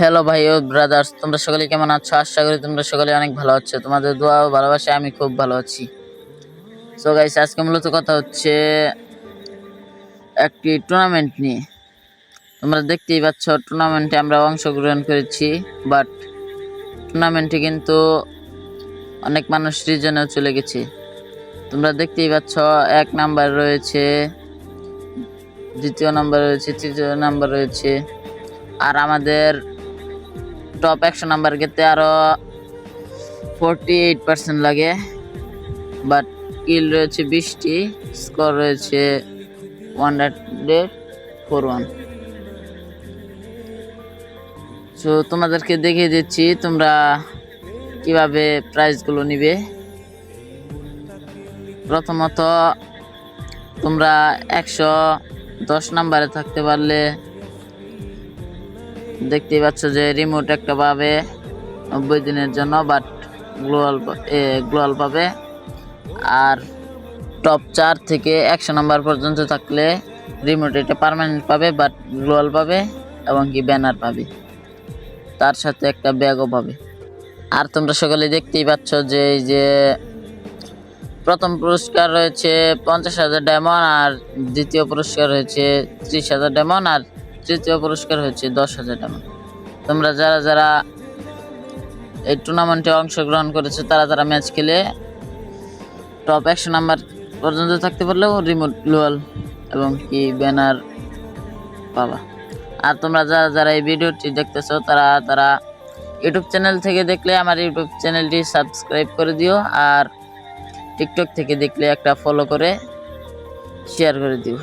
Hello ভাই ও brothers, তোমরা সকলে কেমন আছো? আশা করি তোমরা সকলে অনেক ভালো আছো। তোমাদের দোয়া ও ভালোবাসায় আমি খুব ভালো আছি। সো গাইস, আজকে মূলত কথা হচ্ছে একটি টুর্নামেন্ট নিয়ে। তোমরা দেখতেই পাচ্ছ, টুর্নামেন্টে আমরা অংশগ্রহণ করেছি, বাট টুর্নামেন্টে কিন্তু অনেক মানুষ রিজনেও চলে গেছে। তোমরা দেখতেই পাচ্ছ, 1 নাম্বার রয়েছে, 2য় নাম্বার রয়েছে, 3য় নাম্বার রয়েছে, আর আমাদের টপ 100 নাম্বার গেতে আরো 48% লাগে। বাট কিল রয়েছে 20টি, স্কোর রয়েছে 141। সো তোমাদেরকে দেখিয়ে দিচ্ছি তোমরা কিভাবে প্রাইজগুলো নিবে। প্রথমত তোমরা 110 নাম্বারে থাকতে পারলে দেখতেই পাচ্ছ যে রিমোট একটা পাবে 90 দিনের জন্য, বাট গ্লোয়াল পাবে। আর টপ 4 থেকে 100 নাম্বার পর্যন্ত থাকলে রিমোট এটা পার্মানেন্ট পাবে, বাট গ্লোয়াল পাবে এবং কি ব্যানার পাবে, তার সাথে একটা ব্যাগও পাবে। আর তোমরা সকলে দেখতেই পাচ্ছ যে এই যে প্রথম পুরস্কার রয়েছে 50,000 ডায়মন্ড, আর দ্বিতীয় পুরস্কার হয়েছে 30,000 ডায়মন্ড, আর তৃতীয় পুরস্কার হচ্ছে 10,000 ডায়মন্ড। তোমরা যারা এই টুর্নামেন্টে অংশগ্রহণ করেছো তারা ম্যাচ খেলে টপ 100 নাম্বার পর্যন্ত থাকতে পারলেও রিমোট গ্লোয়াল এবং কি ব্যানার পাবা। আর তোমরা যারা এই ভিডিওটি দেখতেছো তারা ইউটিউব চ্যানেল থেকে দেখলে আমার ইউটিউব চ্যানেলটি সাবস্ক্রাইব করে দিও, আর টিকটক থেকে দেখলে একটা ফলো করে শেয়ার করে দিও।